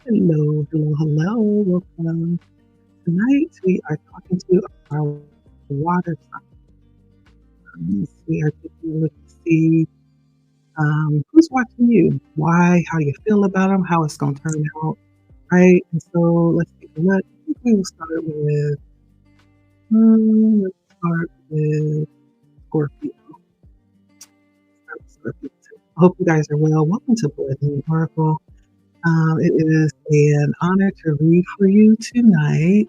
Hello, hello, hello. Welcome. Tonight we are talking to our water signs. We are taking a look to see who's watching you, why, how you feel about them, how it's going to turn out, right? And so let's take a look. I think we will start with Scorpio. Scorpio. I hope you guys are well. Welcome to Blood Moon Oracle. It is an honor to read for you tonight.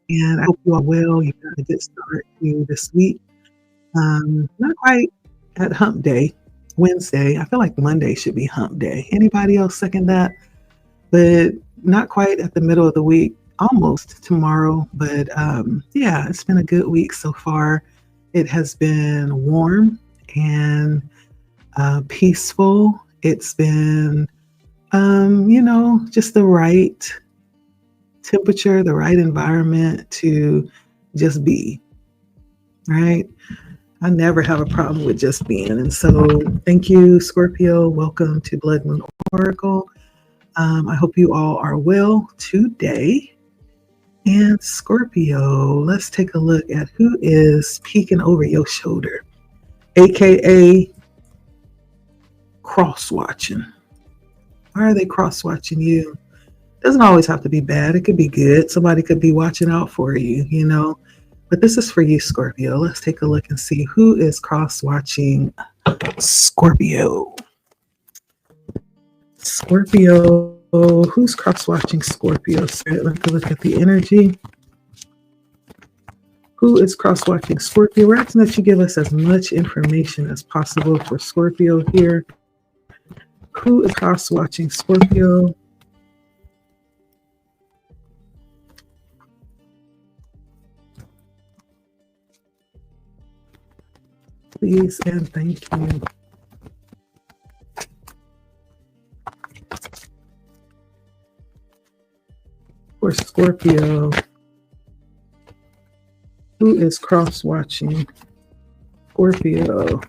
And I hope you are well. You've got a good start to this week. Not quite at hump day, Wednesday. I feel like Monday should be hump day. Anybody else second that? But not quite at the middle of the week, almost tomorrow. But yeah, it's been a good week so far. It has been warm and peaceful. It's been, just the right temperature, the right environment to just be, right? I never have a problem with just being. And so thank you, Scorpio. Welcome to Blood Moon Oracle. I hope you all are well today. And Scorpio, let's take a look at who is peeking over your shoulder, AKA cross-watching. Why are they cross-watching you? Doesn't always have to be bad. It could be good. Somebody could be watching out for you, But this is for you, Scorpio. Let's take a look and see who is cross-watching Scorpio. Scorpio, who's cross-watching Scorpio? Spirit, let's look at the energy. Who is cross-watching Scorpio? We're asking that you give us as much information as possible for Scorpio here. Who is cross-watching Scorpio? Please and thank you. For Scorpio, who is cross-watching Scorpio?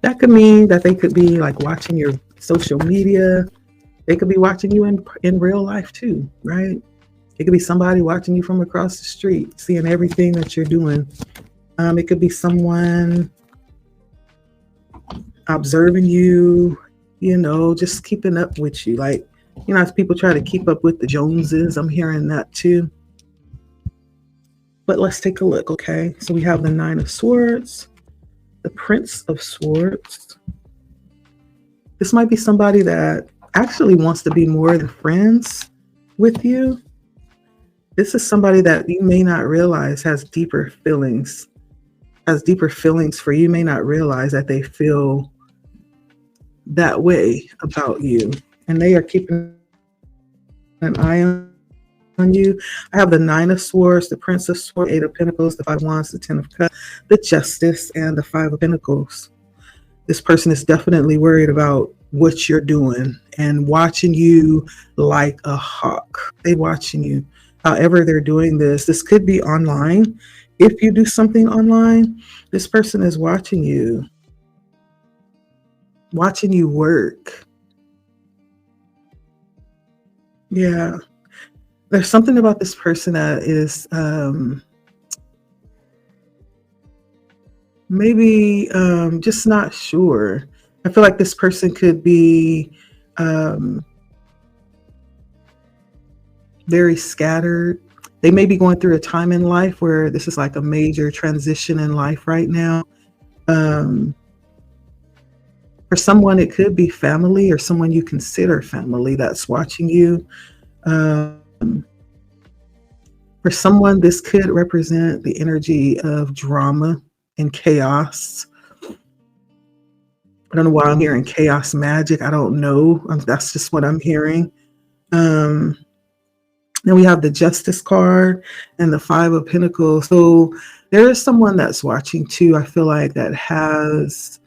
That could mean that they could be like watching your social media. They could be watching you in real life too, right? It could be somebody watching you from across the street, seeing everything that you're doing. It could be someone observing you, just keeping up with you. Like, as people try to keep up with the Joneses, I'm hearing that too. But let's take a look, okay? So we have the Nine of Swords, the Prince of Swords. This might be somebody that actually wants to be more than friends with you. This is somebody that you may not realize has deeper feelings for you. You may not realize that they feel that way about you. And they are keeping an eye on you. I have the Nine of Swords, the Prince of Swords, Eight of Pentacles, the Five of Wands, the Ten of Cups, the Justice, and the Five of Pentacles. This person is definitely worried about what you're doing and watching you like a hawk. They're watching you. However they're doing this. This could be online. If you do something online, this person is watching you work. Yeah. There's something about this person that is maybe just not sure. I feel like this person could be very scattered. They may be going through a time in life where this is like a major transition in life right now. For someone, it could be family or someone you consider family that's watching you. For someone, this could represent the energy of drama and chaos. I don't know why I'm hearing chaos magic. I don't know. That's just what I'm hearing. Then we have the Justice card and the Five of Pentacles. So there is someone that's watching too, I feel like, that has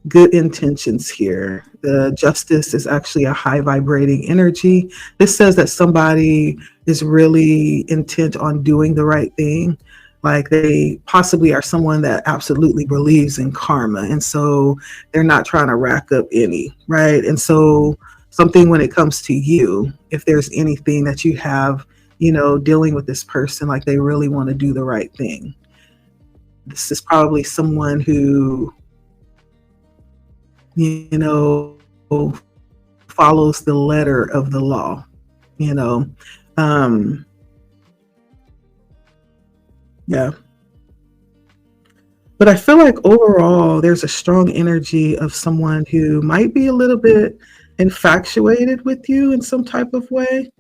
good intentions here. The Justice is actually a high vibrating energy. This says that somebody is really intent on doing the right thing. Like they possibly are someone that absolutely believes in karma. And so they're not trying to rack up any, right? And so something when it comes to you, if there's anything that you have, dealing with this person, like they really want to do the right thing. This is probably someone who, you know, follows the letter of the law, you know. Um, yeah. But I feel like overall, there's a strong energy of someone who might be a little bit infatuated with you in some type of way.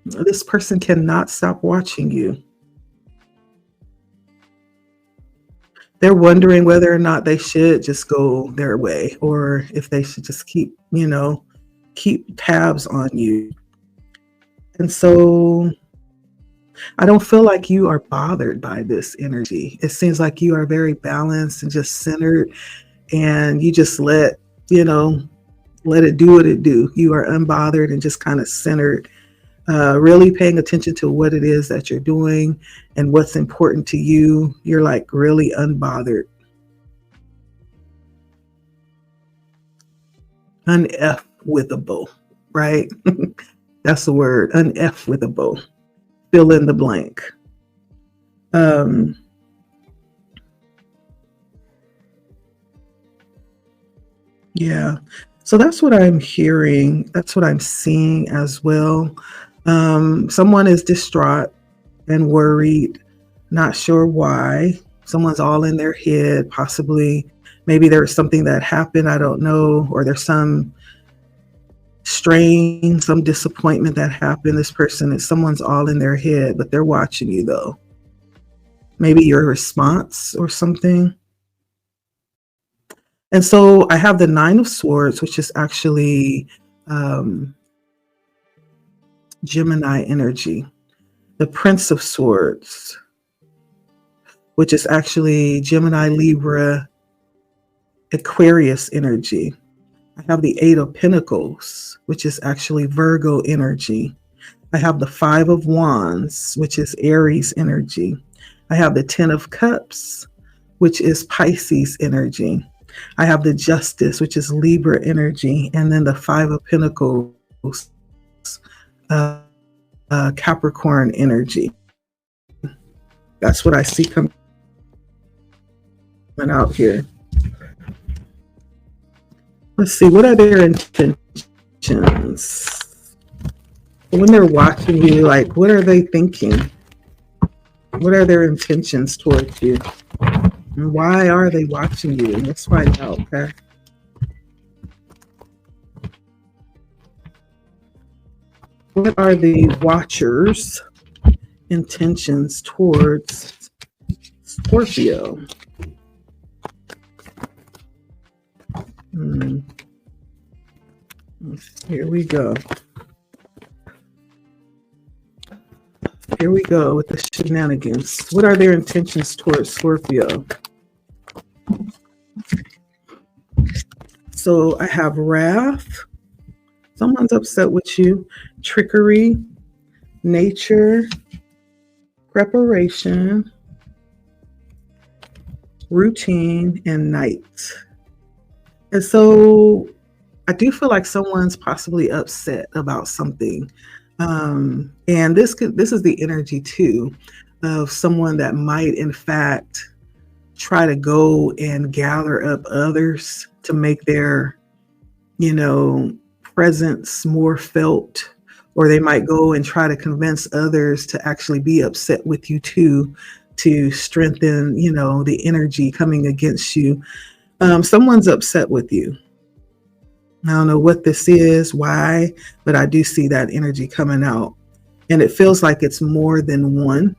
This person cannot stop watching you. They're wondering whether or not they should just go their way or if they should just keep tabs on you. And so I don't feel like you are bothered by this energy. It seems like you are very balanced and just centered, and you just let it do what it do. You are unbothered and just kind of centered, really paying attention to what it is that you're doing and what's important to you. You're like really unbothered. Un-F with a bow, right? That's the word, un-F with a bow. Fill in the blank. Yeah. So that's what I'm hearing. That's what I'm seeing as well. Someone is distraught and worried, not sure why. Someone's all in their head, possibly. Maybe there's something that happened, I don't know, or there's some strain, some disappointment that happened. Someone's all in their head, but they're watching you though. Maybe your response or something. And so I have the Nine of Swords, which is actually Gemini energy. The Prince of Swords, which is actually Gemini, Libra, Aquarius energy. I have the Eight of Pentacles, which is actually Virgo energy. I have the Five of Wands, which is Aries energy. I have the Ten of Cups, which is Pisces energy. I have the Justice, which is Libra energy. And then the Five of Pentacles, Capricorn energy. That's what I see coming out here. Let's see, what are their intentions? When they're watching you, like, what are they thinking? What are their intentions towards you? And why are they watching you? Let's find out, okay? What are the watchers' intentions towards Scorpio? Here we go. Here we go with the shenanigans. What are their intentions towards Scorpio? So I have wrath. Someone's upset with you. Trickery, nature, preparation, routine, and night. And so I do feel like someone's possibly upset about something. And this is the energy too of someone that might in fact try to go and gather up others to make their, presence more felt, or they might go and try to convince others to actually be upset with you too, to strengthen, the energy coming against you. Someone's upset with you. I don't know what this is, why, but I do see that energy coming out. And it feels like it's more than one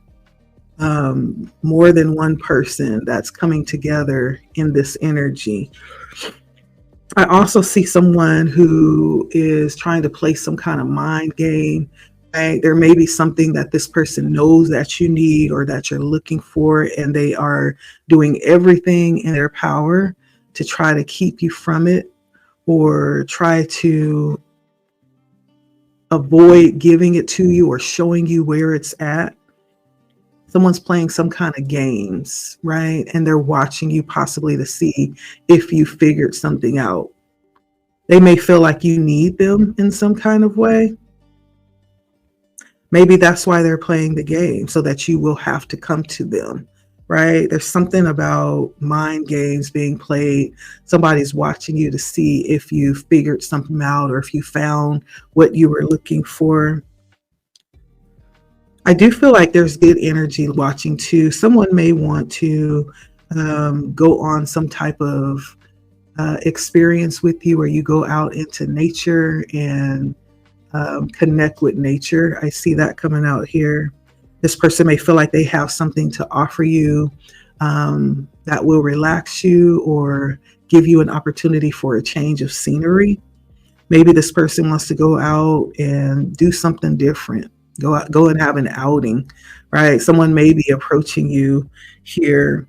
person that's coming together in this energy. I also see someone who is trying to play some kind of mind game. Right? There may be something that this person knows that you need or that you're looking for, and they are doing everything in their power to try to keep you from it, or try to avoid giving it to you or showing you where it's at. Someone's playing some kind of games, right? And they're watching you possibly to see if you figured something out. They may feel like you need them in some kind of way. Maybe that's why they're playing the game, so that you will have to come to them, right? There's something about mind games being played. Somebody's watching you to see if you figured something out or if you found what you were looking for. I do feel like there's good energy watching too. Someone may want to go on some type of experience with you, where you go out into nature and connect with nature. I see that coming out here. This person may feel like they have something to offer you that will relax you or give you an opportunity for a change of scenery. Maybe this person wants to go out and do something different. Go and have an outing, right? Someone may be approaching you here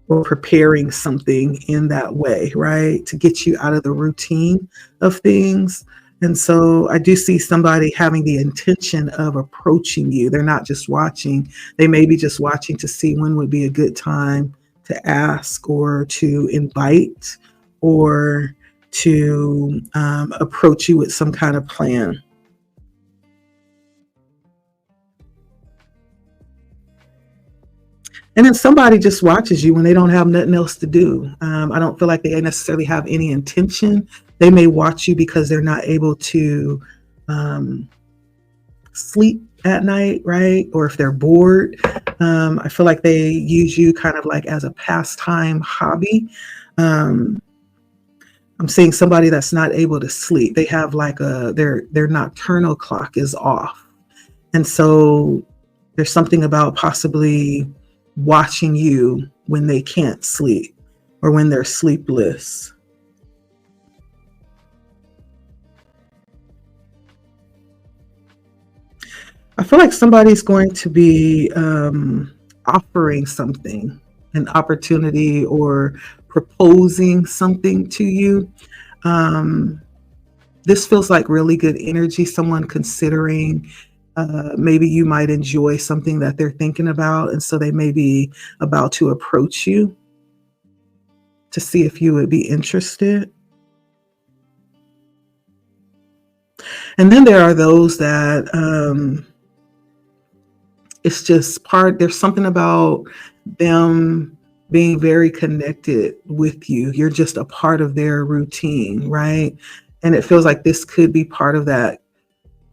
or preparing something in that way, right? To get you out of the routine of things. And so I do see somebody having the intention of approaching you. They're not just watching. They may be just watching to see when would be a good time to ask or to invite or to approach you with some kind of plan. And then somebody just watches you when they don't have nothing else to do. I don't feel like they necessarily have any intention. They may watch you because they're not able to sleep at night, right? Or if they're bored. I feel like they use you kind of like as a pastime hobby. I'm seeing somebody that's not able to sleep. They have like their nocturnal clock is off. And so there's something about possibly watching you when they can't sleep or when they're sleepless. I feel like somebody's going to be offering something, an opportunity, or proposing something to you. This feels like really good energy. Someone considering maybe you might enjoy something that they're thinking about. And so they may be about to approach you to see if you would be interested. And then there are those that it's just there's something about them being very connected with you. You're just a part of their routine, right? And it feels like this could be part of that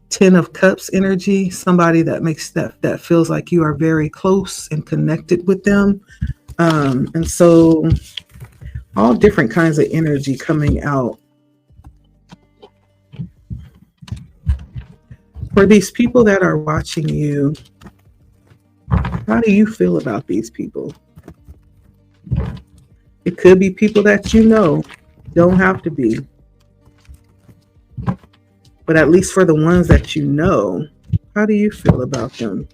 10 of Cups energy, somebody that makes that feels like you are very close and connected with them. And so all different kinds of energy coming out. For these people that are watching you, how do you feel about these people? It could be people that you know, don't have to be. But at least for the ones that you know, how do you feel about them?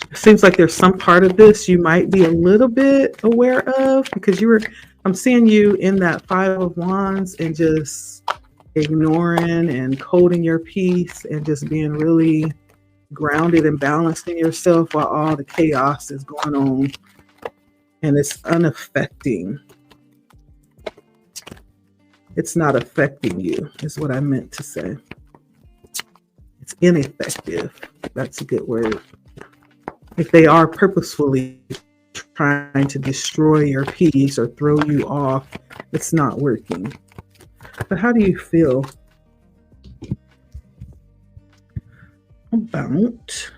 It seems like there's some part of this you might be a little bit aware of, because I'm seeing you in that 5 of Wands and just ignoring and holding your peace and just being really grounded and balanced in yourself while all the chaos is going on. And it's unaffecting. It's not affecting you, is what I meant to say. It's ineffective. That's a good word. If they are purposefully trying to destroy your peace or throw you off, it's not working. But how do you feel about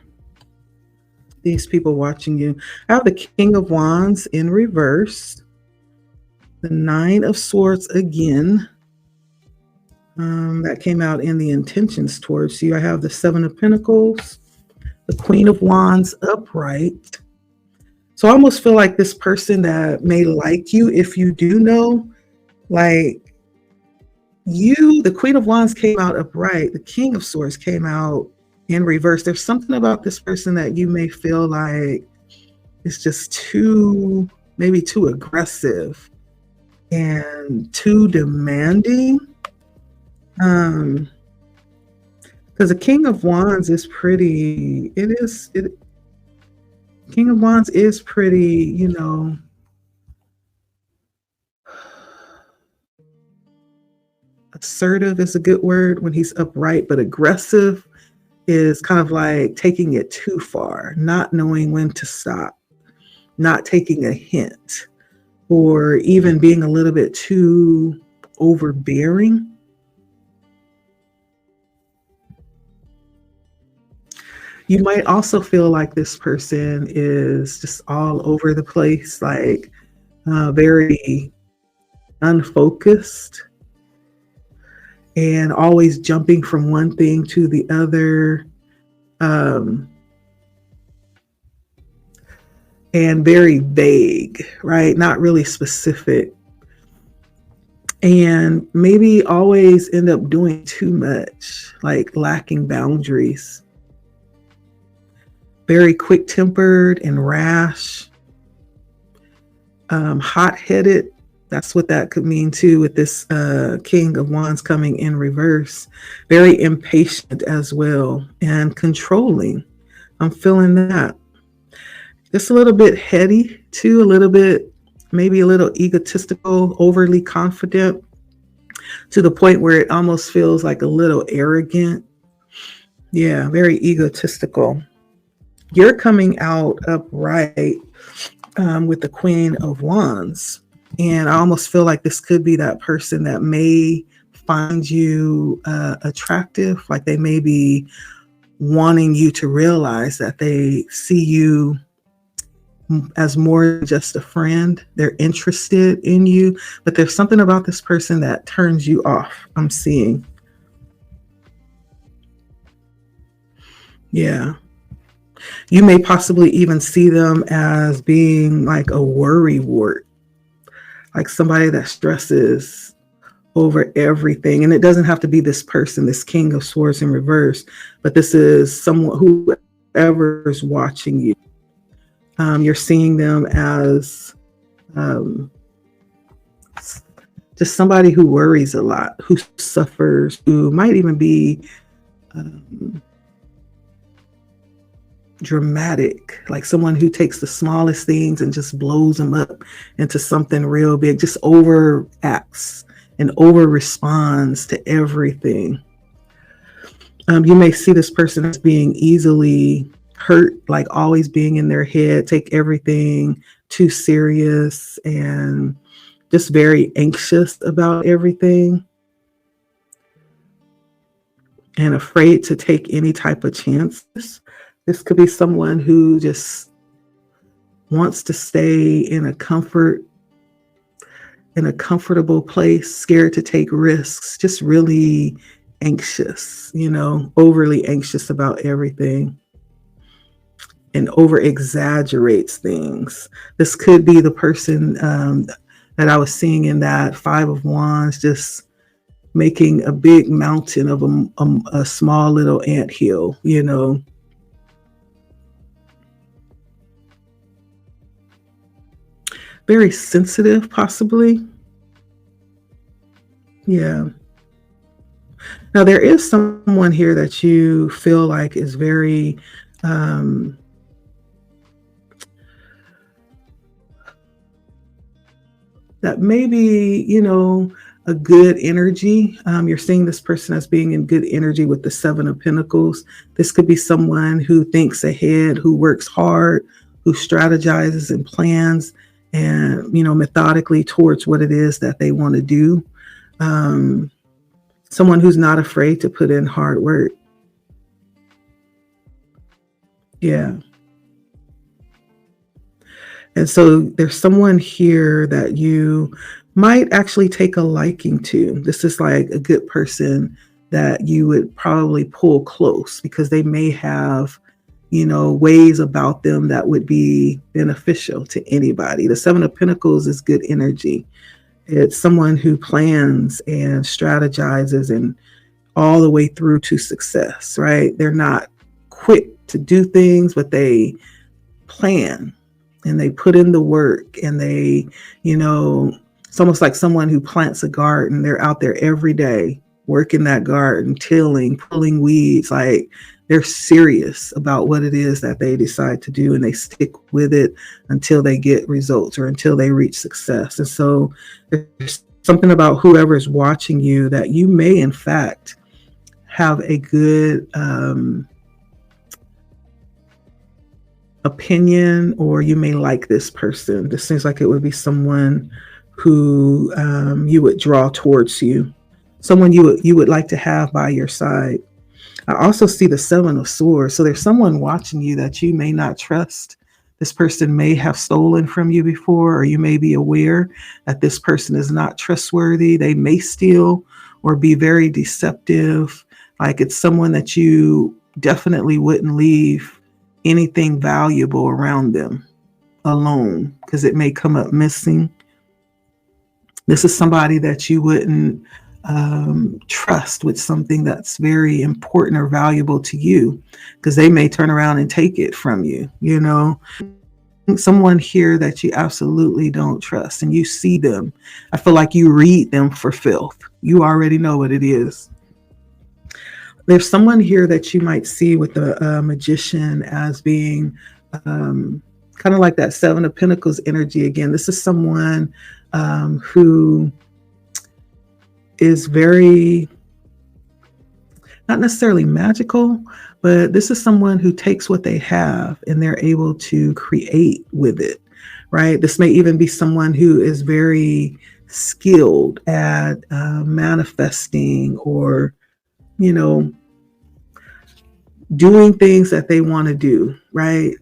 these people watching you? I have the King of Wands in reverse, the 9 of Swords again. That came out in the intentions towards you. I have the 7 of Pentacles, the Queen of Wands upright. So I almost feel like this person that may like you, if you do know, like you, the Queen of Wands came out upright. The King of Swords came out in reverse. There's something about this person that you may feel like is just maybe too aggressive and too demanding. Because the King of Wands is pretty, King of Wands is pretty, assertive is a good word when he's upright, but aggressive is kind of like taking it too far, not knowing when to stop, not taking a hint, or even being a little bit too overbearing. You might also feel like this person is just all over the place, like very unfocused and always jumping from one thing to the other, and very vague, right? Not really specific. And maybe always end up doing too much, like lacking boundaries. Very quick-tempered and rash, hot-headed. That's what that could mean too with this King of Wands coming in reverse. Very impatient as well and controlling. I'm feeling that. Just a little bit heady too, a little bit, maybe a little egotistical, overly confident to the point where it almost feels like a little arrogant. Yeah, very egotistical. You're coming out upright with the Queen of Wands. And I almost feel like this could be that person that may find you attractive, like they may be wanting you to realize that they see you as more than just a friend. They're interested in you, but there's something about this person that turns you off, I'm seeing. Yeah. You may possibly even see them as being like a worrywart, like somebody that stresses over everything. And it doesn't have to be this person, this King of Swords in reverse, but this is someone, whoever is watching you. You're seeing them as just somebody who worries a lot, who suffers, who might even be dramatic, like someone who takes the smallest things and just blows them up into something real big, just overacts and over responds to everything. You may see this person as being easily hurt, like always being in their head, take everything too serious and just very anxious about everything and afraid to take any type of chances. This could be someone who just wants to stay in a comfortable place, scared to take risks, just really anxious, overly anxious about everything and over exaggerates things. This could be the person that I was seeing in that Five of Wands, just making a big mountain of a small little anthill, Very sensitive, possibly. Yeah. Now, there is someone here that you feel like is very that maybe, a good energy. You're seeing this person as being in good energy with the Seven of Pentacles. This could be someone who thinks ahead, who works hard, who strategizes and plans and, methodically towards what it is that they want to do. Someone who's not afraid to put in hard work. Yeah. And so there's someone here that you might actually take a liking to. This is like a good person that you would probably pull close because they may have ways about them that would be beneficial to anybody. The Seven of Pentacles is good energy. It's someone who plans and strategizes and all the way through to success, right? They're not quick to do things, but they plan and they put in the work, and they, it's almost like someone who plants a garden. They're out there every day working that garden, tilling, pulling weeds. Like, they're serious about what it is that they decide to do, and they stick with it until they get results or until they reach success. And so there's something about whoever's watching you that you may, in fact, have a good opinion, or you may like this person. This seems like it would be someone who you would draw towards you, someone you would like to have by your side. I also see the Seven of Swords. So there's someone watching you that you may not trust. This person may have stolen from you before, or you may be aware that this person is not trustworthy. They may steal or be very deceptive. Like, it's someone that you definitely wouldn't leave anything valuable around them alone, because it may come up missing. This is somebody that you wouldn't trust with something that's very important or valuable to you, because they may turn around and take it from you. Someone here that you absolutely don't trust, and you see them. I feel like you read them for filth. You already know what it is. There's someone here that you might see with the magician as being kind of like that Seven of Pentacles energy again. This is someone who is very, not necessarily magical, but this is someone who takes what they have and they're able to create with it, right? This may even be someone who is very skilled at manifesting, or, doing things that they want to do, right?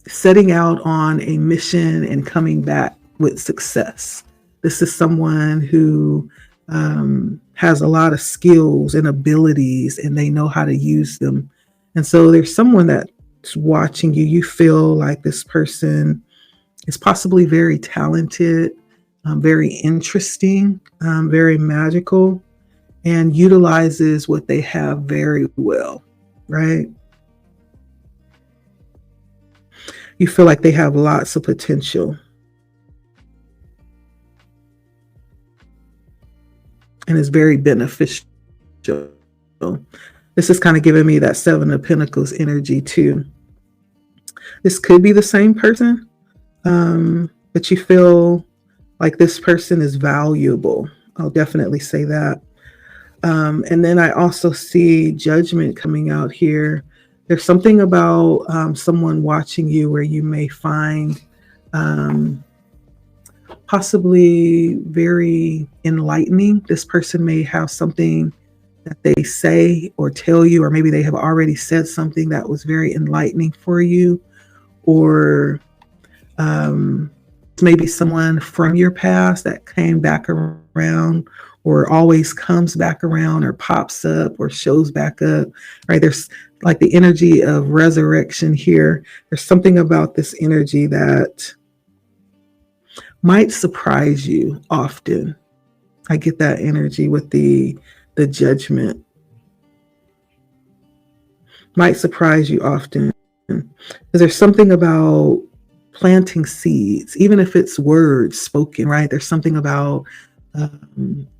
Setting out on a mission and coming back with success. This is someone who has a lot of skills and abilities, and they know how to use them. And so there's someone that's watching you. You feel like this person is possibly very talented, very interesting, very magical, and utilizes what they have very well, right? You feel like they have lots of potential. And is very beneficial. This is kind of giving me that Seven of Pentacles energy too. This could be the same person, but you feel like this person is valuable. I'll definitely say that. And then I also see Judgment coming out here. There's something about someone watching you where you may find possibly very enlightening. This person may have something that they say or tell you, or maybe they have already said something that was very enlightening for you, or maybe someone from your past that came back around, or always comes back around, or pops up, or shows back up, right? There's like the energy of resurrection here. There's something about this energy that might surprise you often. I get that energy with the Judgment. Might surprise you often. Because there's something about planting seeds, even if it's words spoken, right? There's something about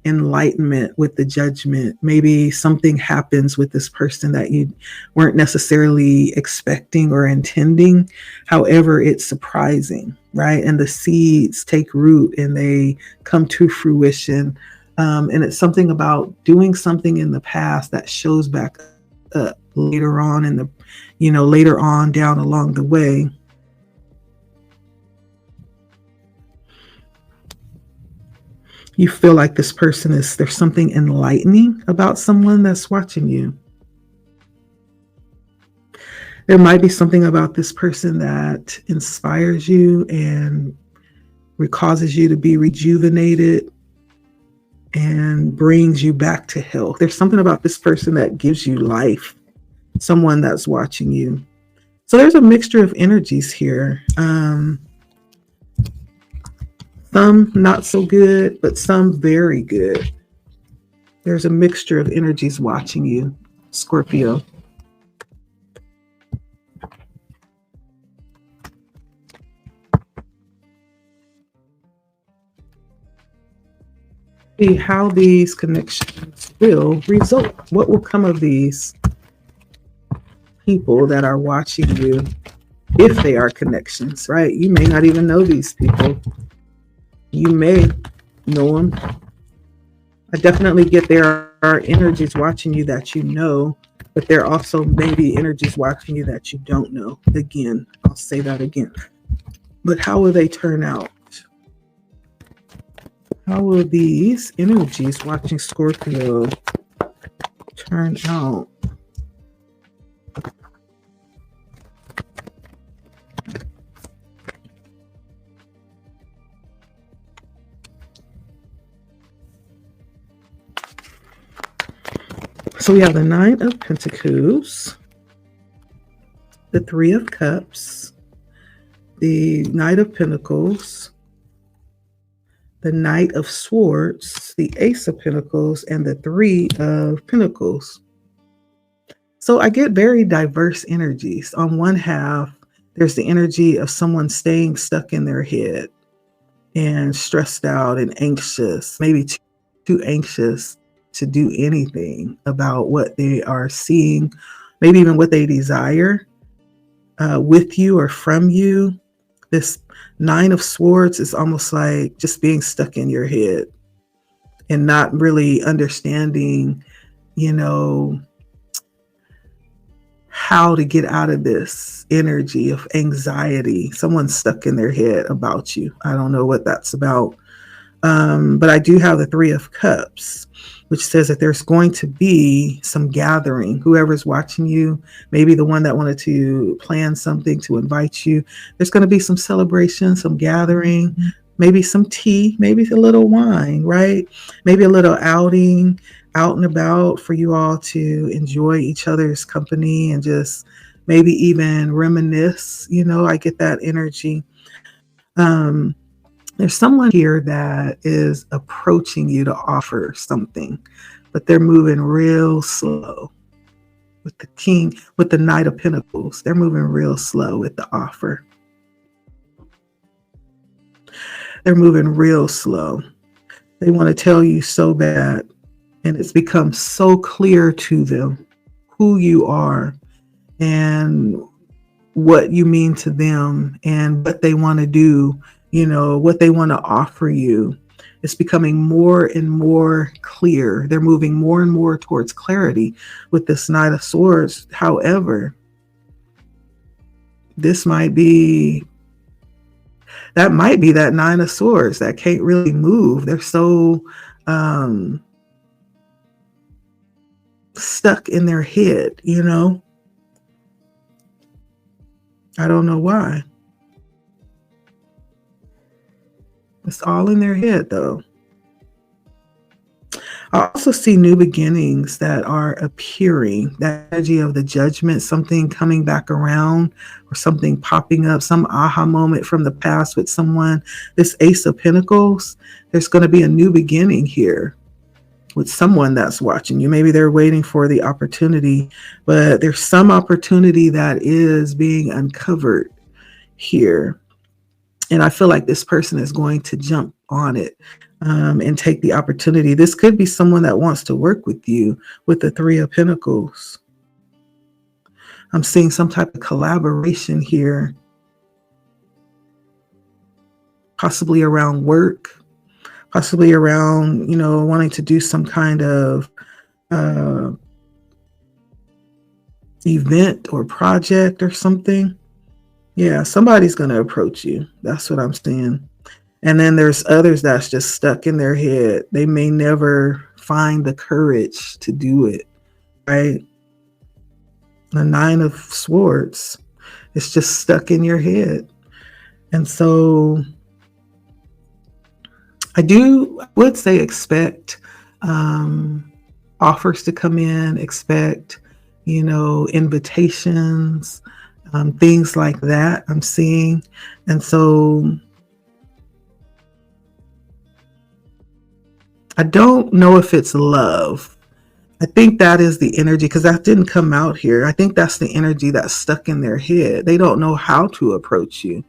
enlightenment with the Judgment. Maybe something happens with this person that you weren't necessarily expecting or intending. However, it's surprising, right? And the seeds take root and they come to fruition. And it's something about doing something in the past that shows back up later on later on down along the way. You feel like this person there's something enlightening about someone that's watching you. There might be something about this person that inspires you and causes you to be rejuvenated and brings you back to health. There's something about this person that gives you life, someone that's watching you. So there's a mixture of energies here. Some not so good, but some very good. There's a mixture of energies watching you. Scorpio. See how these connections will result. What will come of these people that are watching you, if they are connections, right? You may not even know these people. You may know them. I definitely get there are energies watching you that you know, but there also may be energies watching you that you don't know. Again, I'll say that again. But how will they turn out? How will these energies watching Scorpio turn out? So we have the Nine of Pentacles, the Three of Cups, the Knight of Pentacles, the Knight of Swords, the Ace of Pentacles, and the Three of Pentacles. So I get very diverse energies. On one half, there's the energy of someone staying stuck in their head and stressed out and anxious, maybe too anxious to do anything about what they are seeing, maybe even what they desire with you or from you. This Nine of Swords is almost like just being stuck in your head and not really understanding, how to get out of this energy of anxiety. Someone's stuck in their head about you. I don't know what that's about. But I do have the Three of Cups, which says that there's going to be some gathering. Whoever's watching you, maybe the one that wanted to plan something to invite you, there's going to be some celebration, some gathering, maybe some tea, maybe a little wine, right? Maybe a little outing, out and about for you all to enjoy each other's company and just maybe even reminisce. I get that energy. There's someone here that is approaching you to offer something, but they're moving real slow. With the Knight of Pentacles, they're moving real slow with the offer. They're moving real slow. They want to tell you so bad, and it's become so clear to them who you are and what you mean to them and what they want to do, what they want to offer you. It's becoming more and more clear. They're moving more and more towards clarity with this Knight of Swords. However, that might be that Nine of Swords that can't really move. They're so stuck in their head, I don't know why. It's all in their head, though. I also see new beginnings that are appearing, that energy of the Judgment, something coming back around or something popping up, some aha moment from the past with someone. This Ace of Pentacles, there's going to be a new beginning here with someone that's watching you. Maybe they're waiting for the opportunity, but there's some opportunity that is being uncovered here. And I feel like this person is going to jump on it and take the opportunity. This could be someone that wants to work with you with the Three of Pentacles. I'm seeing some type of collaboration here, possibly around work, possibly around, wanting to do some kind of event or project or something. Yeah, somebody's going to approach you. That's what I'm seeing. And then there's others that's just stuck in their head. They may never find the courage to do it, right? The Nine of Swords, it's just stuck in your head. And so I would say expect offers to come in, expect, invitations, things like that I'm seeing. And so I don't know if it's love. I think that is the energy, because that didn't come out here. I think that's the energy that's stuck in their head. They don't know how to approach you.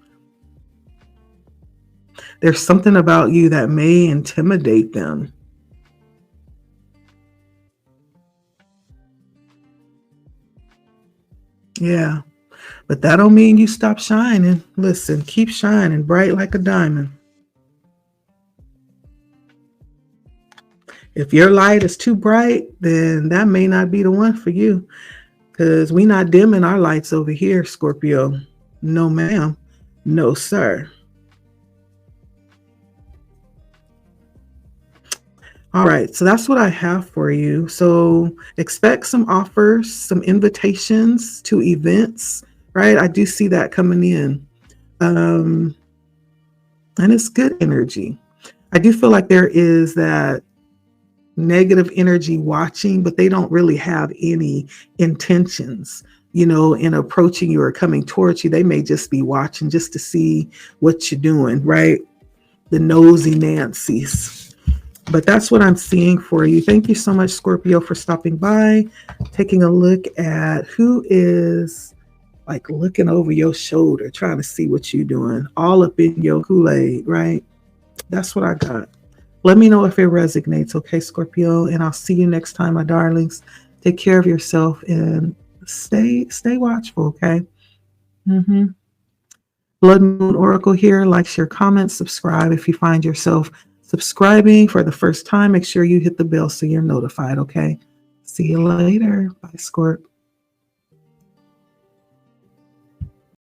There's something about you that may intimidate them. Yeah, but that don't mean you stop shining. Listen, keep shining bright like a diamond. If your light is too bright, then that may not be the one for you, because we not dimming our lights over here, Scorpio. No, ma'am. No, sir. All right, so that's what I have for you. So expect some offers, some invitations to events, right? I do see that coming in. And it's good energy. I do feel like there is that negative energy watching, but they don't really have any intentions, in approaching you or coming towards you. They may just be watching just to see what you're doing, right? The nosy Nancy's. But that's what I'm seeing for you. Thank you so much, Scorpio, for stopping by, taking a look at who is like looking over your shoulder, trying to see what you're doing, all up in your Kool-Aid, right? That's what I got. Let me know if it resonates, okay, Scorpio? And I'll see you next time, my darlings. Take care of yourself and stay watchful, okay? Blood Moon Oracle here. Like, share, comment, subscribe. If you find yourself subscribing for the first time, make sure you hit the bell so you're notified, okay? See you later. Bye, Scorp.